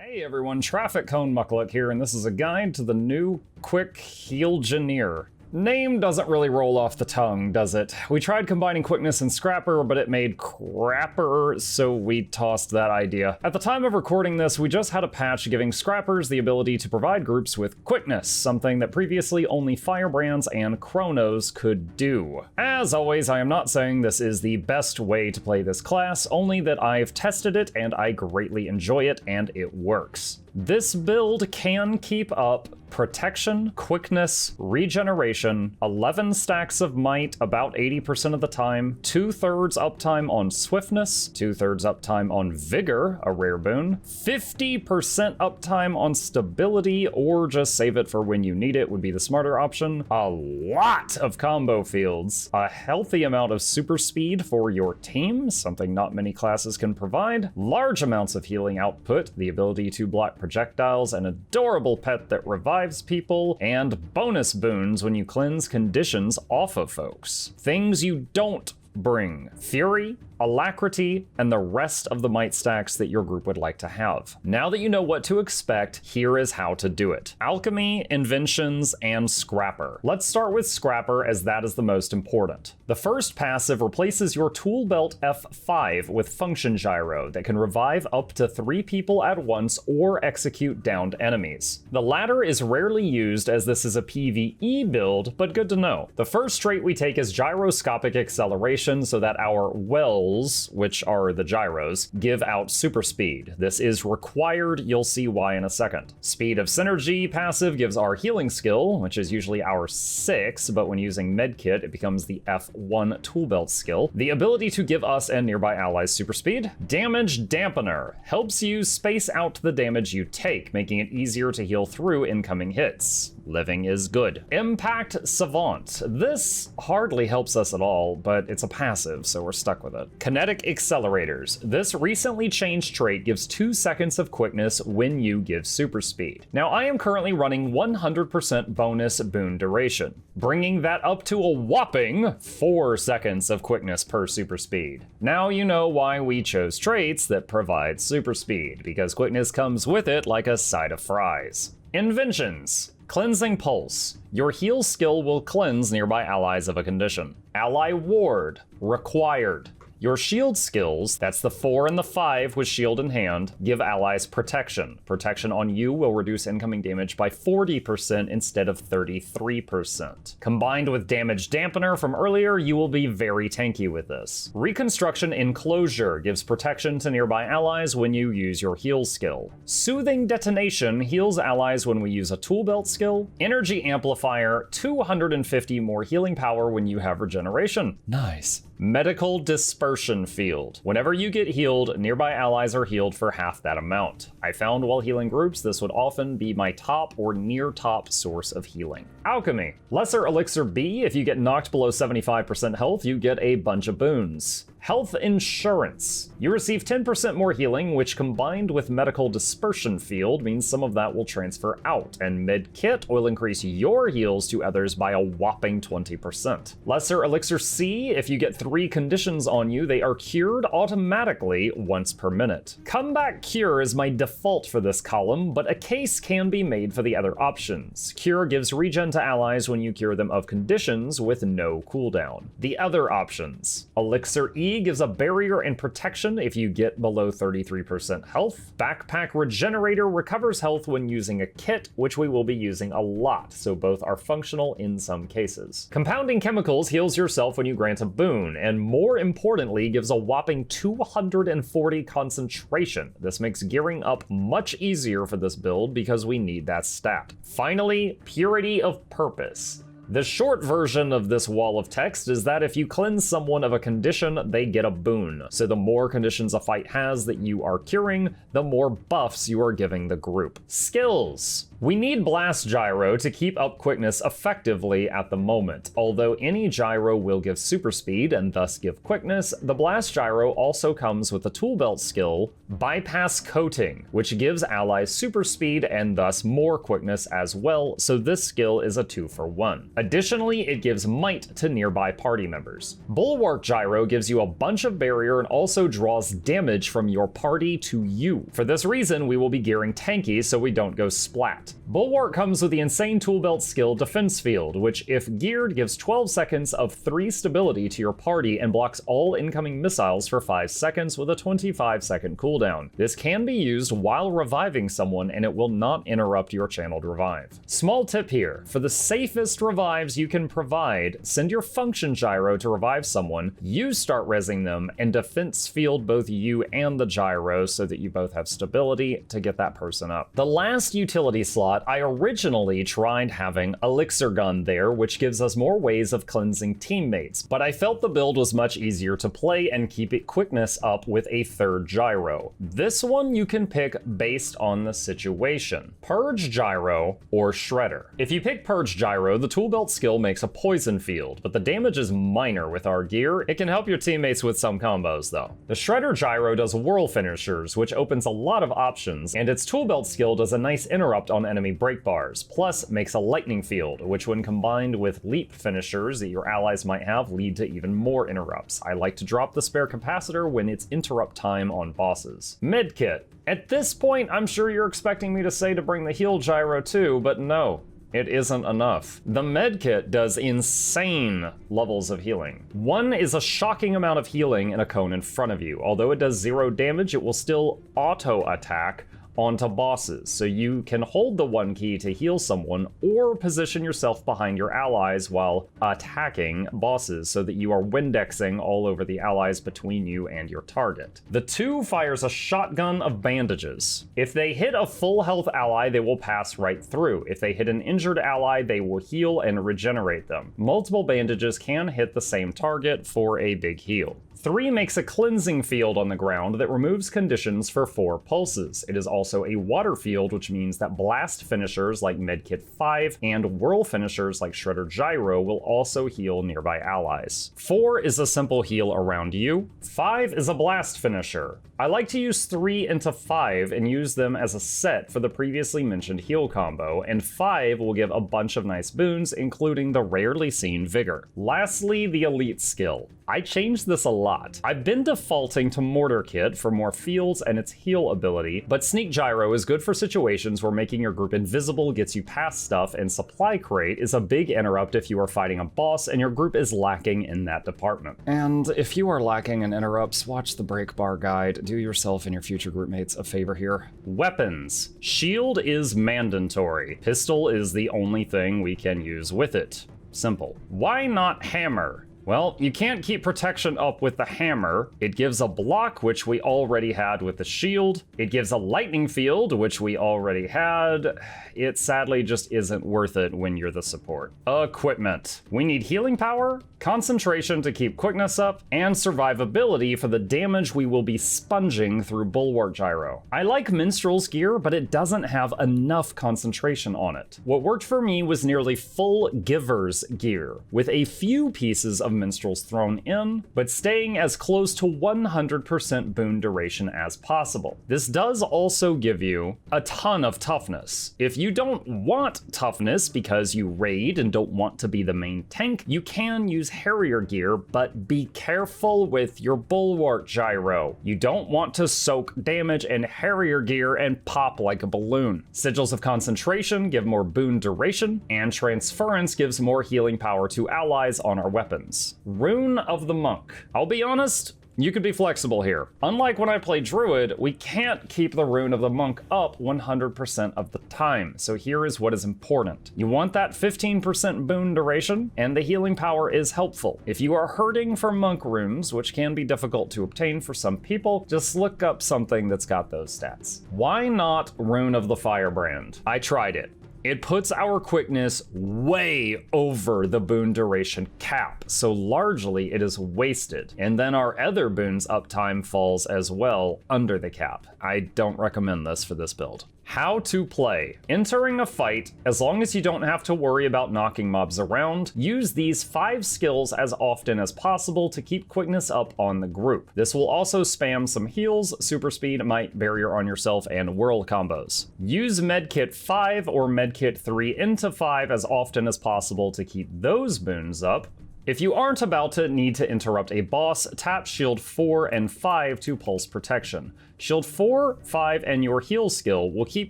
Hey everyone, Traffic Cone Mucklet here, and this is a guide to the new Quick Healgineer. Name doesn't really roll off the tongue, does it? We tried combining quickness and scrapper, but it made crapper, so we tossed that idea. At the time of recording this, we just had a patch giving scrappers the ability to provide groups with quickness, something that previously only Firebrands and Chronos could do. As always, I am not saying this is the best way to play this class, only that I've tested it and I greatly enjoy it and it works. This build can keep up protection, quickness, regeneration, 11 stacks of might about 80% of the time, 2/3 uptime on swiftness, 2/3 uptime on vigor, a rare boon, 50% uptime on stability, or just save it for when you need it would be the smarter option, a lot of combo fields, a healthy amount of super speed for your team, something not many classes can provide, large amounts of healing output, the ability to block projectiles, an adorable pet that revives people, and bonus boons when you cleanse conditions off of folks. Things you don't bring: Fury, Alacrity, and the rest of the might stacks that your group would like to have. Now that you know what to expect, here is how to do it. Alchemy, Inventions, and Scrapper. Let's start with Scrapper as that is the most important. The first passive replaces your tool belt F5 with Function Gyro that can revive up to 3 people at once or execute downed enemies. The latter is rarely used as this is a PvE build, but good to know. The first trait we take is Gyroscopic Acceleration so that our wells, which are the gyros, give out super speed. This is required, you'll see why in a second. Speed of Synergy passive gives our healing skill, which is usually our 6, but when using Medkit it becomes the F1 tool belt skill, the ability to give us and nearby allies super speed. Damage Dampener helps you space out the damage you take, making it easier to heal through incoming hits. Living is good. Impact Savant. This hardly helps us at all, but it's a passive, so we're stuck with it. Kinetic Accelerators. This recently changed trait gives 2 seconds of quickness when you give super speed. Now I am currently running 100% bonus boon duration, bringing that up to a whopping 4 seconds of quickness per super speed. Now you know why we chose traits that provide super speed, because quickness comes with it like a side of fries. Inventions. Cleansing Pulse. Your heal skill will cleanse nearby allies of a condition. Ally Ward. Required. Your shield skills, that's the 4 and the 5 with shield in hand, give allies protection. Protection on you will reduce incoming damage by 40% instead of 33%. Combined with Damage Dampener from earlier, you will be very tanky with this. Reconstruction Enclosure gives protection to nearby allies when you use your heal skill. Soothing Detonation heals allies when we use a tool belt skill. Energy Amplifier, 250 more healing power when you have regeneration. Nice. Medical Dispersion Field. Whenever you get healed, nearby allies are healed for half that amount. I found while healing groups, this would often be my top or near top source of healing. Alchemy. Lesser Elixir B, if you get knocked below 75% health, you get a bunch of boons. Health Insurance. You receive 10% more healing, which combined with Medical Dispersion Field means some of that will transfer out, and Medkit will increase your heals to others by a whopping 20%. Lesser Elixir C, if you get 3 conditions on you, they are cured automatically once per minute. Comeback Cure is my default for this column, but a case can be made for the other options. Cure gives regen to allies when you cure them of conditions with no cooldown. The other options. Elixir E gives a barrier and protection if you get below 33% health. Backpack Regenerator recovers health when using a kit, which we will be using a lot, so both are functional in some cases. Compounding Chemicals heals yourself when you grant a boon, and more importantly gives a whopping 240 concentration. This makes gearing up much easier for this build because we need that stat. Finally, Purity of Purpose. The short version of this wall of text is that if you cleanse someone of a condition, they get a boon. So the more conditions a fight has that you are curing, the more buffs you are giving the group. Skills. We need Blast Gyro to keep up quickness effectively at the moment. Although any gyro will give super speed and thus give quickness, the Blast Gyro also comes with the tool belt skill, Bypass Coating, which gives allies super speed and thus more quickness as well, so this skill is a 2-for-1. Additionally, it gives might to nearby party members. Bulwark Gyro gives you a bunch of barrier and also draws damage from your party to you. For this reason, we will be gearing tanky so we don't go splat. Bulwark comes with the insane tool belt skill Defense Field, which if geared gives 12 seconds of 3 stability to your party and blocks all incoming missiles for 5 seconds with a 25-second cooldown. This can be used while reviving someone and it will not interrupt your channeled revive. Small tip here, for the safest revives you can provide, send your function gyro to revive someone, you start rezzing them, and Defense Field both you and the gyro so that you both have stability to get that person up. The last utility slot, I originally tried having Elixir Gun there, which gives us more ways of cleansing teammates, but I felt the build was much easier to play and keep it quickness up with a third gyro. This one you can pick based on the situation. Purge Gyro or Shredder. If you pick Purge Gyro, the tool belt skill makes a poison field, but the damage is minor with our gear. It can help your teammates with some combos though. The Shredder Gyro does whirl finishers, which opens a lot of options, and its tool belt skill does a nice interrupt on enemy break bars, plus makes a lightning field, which when combined with leap finishers that your allies might have lead to even more interrupts. I like to drop the spare capacitor when it's interrupt time on bosses. Medkit. At this point, I'm sure you're expecting me to say to bring the heal gyro too, but no. It isn't enough. The medkit does insane levels of healing. 1 is a shocking amount of healing in a cone in front of you. Although it does 0 damage, it will still auto-attack onto bosses, so you can hold the 1 key to heal someone or position yourself behind your allies while attacking bosses so that you are Windexing all over the allies between you and your target. The 2 fires a shotgun of bandages. If they hit a full health ally, they will pass right through. If they hit an injured ally, they will heal and regenerate them. Multiple bandages can hit the same target for a big heal. 3 makes a cleansing field on the ground that removes conditions for 4 pulses. It is also a water field, which means that blast finishers like Medkit 5 and whirl finishers like Shredder Gyro will also heal nearby allies. 4 is a simple heal around you. 5 is a blast finisher. I like to use 3 into 5 and use them as a set for the previously mentioned heal combo, and 5 will give a bunch of nice boons, including the rarely seen Vigor. Lastly, the elite skill. I changed this a lot. I've been defaulting to Mortar Kit for more fields and its heal ability, but Sneak Gyro is good for situations where making your group invisible gets you past stuff, and Supply Crate is a big interrupt if you are fighting a boss and your group is lacking in that department. And if you are lacking in interrupts, watch the break bar guide. Do yourself and your future group mates a favor here. Weapons. Shield is mandatory. Pistol is the only thing we can use with it. Simple. Why not hammer? Well, you can't keep protection up with the hammer. It gives a block, which we already had with the shield. It gives a lightning field, which we already had. It sadly just isn't worth it when you're the support. Equipment. We need healing power, concentration to keep quickness up, and survivability for the damage we will be sponging through Bulwark Gyro. I like Minstrel's gear, but it doesn't have enough concentration on it. What worked for me was nearly full Giver's gear, with a few pieces of Minstrels thrown in, but staying as close to 100% boon duration as possible. This does also give you a ton of toughness. If you don't want toughness because you raid and don't want to be the main tank, you can use Harrier gear, but be careful with your Bulwark Gyro. You don't want to soak damage in Harrier gear and pop like a balloon. Sigils of Concentration give more boon duration, and Transference gives more healing power to allies on our weapons. Rune of the Monk. I'll be honest, you could be flexible here. Unlike when I play Druid, we can't keep the Rune of the Monk up 100% of the time, so here is what is important. You want that 15% boon duration, and the healing power is helpful. If you are hurting for Monk runes, which can be difficult to obtain for some people, just look up something that's got those stats. Why not Rune of the Firebrand? I tried it. It puts our quickness way over the boon duration cap, so largely it is wasted. And then our other boons uptime falls as well under the cap. I don't recommend this for this build. How to play. Entering a fight, as long as you don't have to worry about knocking mobs around, use these 5 skills as often as possible to keep quickness up on the group. This will also spam some heals, super speed, might, barrier on yourself, and whirl combos. Use Medkit 5 or Medkit medkit 3 into 5 as often as possible to keep those boons up. If you aren't about to need to interrupt a boss, tap shield 4 and 5 to pulse protection. Shield 4, 5, and your heal skill will keep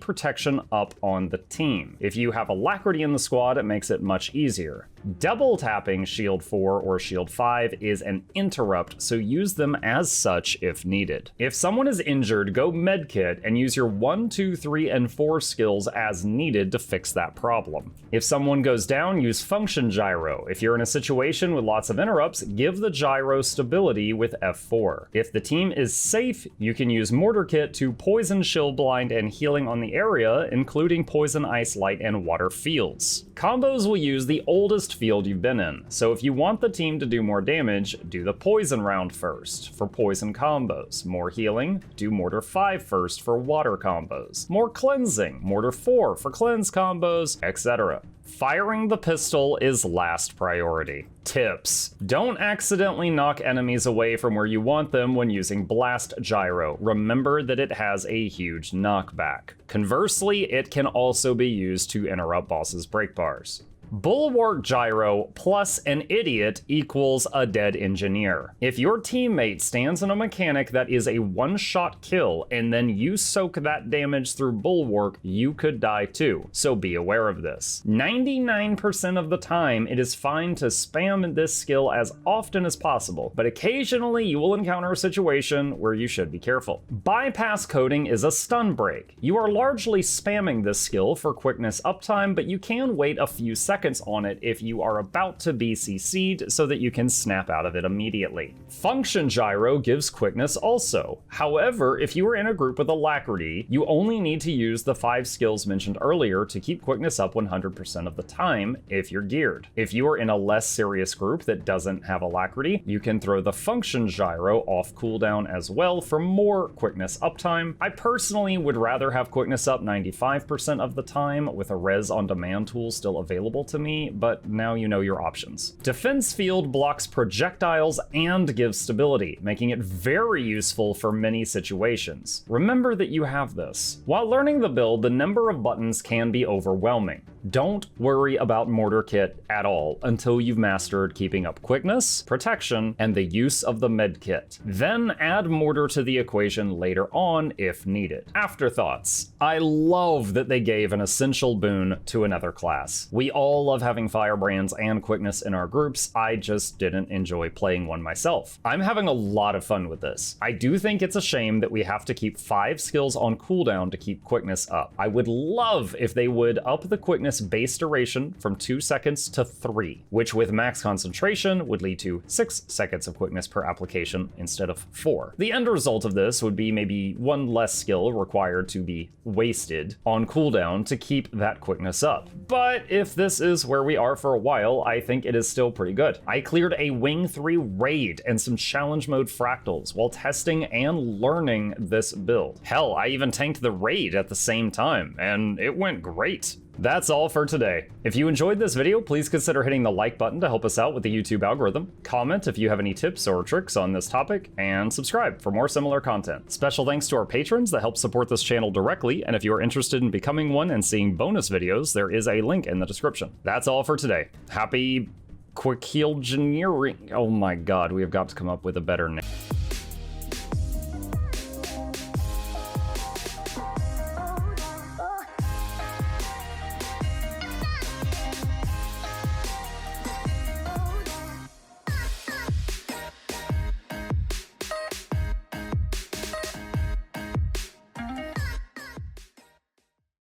protection up on the team. If you have Alacrity in the squad, it makes it much easier. Double tapping shield 4 or shield 5 is an interrupt, so use them as such if needed. If someone is injured, go medkit and use your 1, 2, 3, and 4 skills as needed to fix that problem. If someone goes down, use function gyro. If you're in a situation with lots of interrupts, give the gyro stability with F4. If the team is safe, you can use Mortar Kit to poison, chill, blind, and healing on the area, including poison, ice, light, and water fields. Combos will use the oldest field you've been in, so if you want the team to do more damage, do the poison round first for poison combos. More healing, do Mortar 5 first for water combos. More cleansing, Mortar 4 for cleanse combos, etc. Firing the pistol is last priority. Tips: don't accidentally knock enemies away from where you want them when using Blast Gyro. Remember that it has a huge knockback. Conversely, it can also be used to interrupt bosses' break bars. Bulwark Gyro plus an idiot equals a dead engineer. If your teammate stands in a mechanic that is a one-shot kill and then you soak that damage through Bulwark, you could die too, so be aware of this. 99% of the time, it is fine to spam this skill as often as possible, but occasionally you will encounter a situation where you should be careful. Bypass coding is a stun break. You are largely spamming this skill for quickness uptime, but you can wait a few seconds on it if you are about to be CC'd so that you can snap out of it immediately. Function Gyro gives quickness also. However, if you are in a group with Alacrity, you only need to use the 5 skills mentioned earlier to keep quickness up 100% of the time if you're geared. If you are in a less serious group that doesn't have Alacrity, you can throw the Function Gyro off cooldown as well for more quickness uptime. I personally would rather have quickness up 95% of the time with a res on demand tool still available to me, but now you know your options. Defense Field blocks projectiles and gives stability, making it very useful for many situations. Remember that you have this. While learning the build, the number of buttons can be overwhelming. Don't worry about Mortar Kit at all until you've mastered keeping up quickness, protection, and the use of the med kit. Then add Mortar to the equation later on if needed. Afterthoughts. I love that they gave an essential boon to another class. We all love having firebrands and quickness in our groups. I just didn't enjoy playing one myself. I'm having a lot of fun with this. I do think it's a shame that we have to keep 5 skills on cooldown to keep quickness up. I would love if they would up the quickness base duration from 2 seconds to 3, which with max concentration would lead to 6 seconds of quickness per application instead of 4. The end result of this would be maybe 1 less skill required to be wasted on cooldown to keep that quickness up. But if this is where we are for a while, I think it is still pretty good. I cleared a Wing 3 raid and some challenge mode fractals while testing and learning this build. Hell, I even tanked the raid at the same time, and it went great. That's all for today. If you enjoyed this video, please consider hitting the like button to help us out with the YouTube algorithm, comment if you have any tips or tricks on this topic, and subscribe for more similar content. Special thanks to our patrons that help support this channel directly, and if you are interested in becoming one and seeing bonus videos, there is a link in the description. That's all for today. Happy quick heal engineering. Oh my god, we have got to come up with a better name.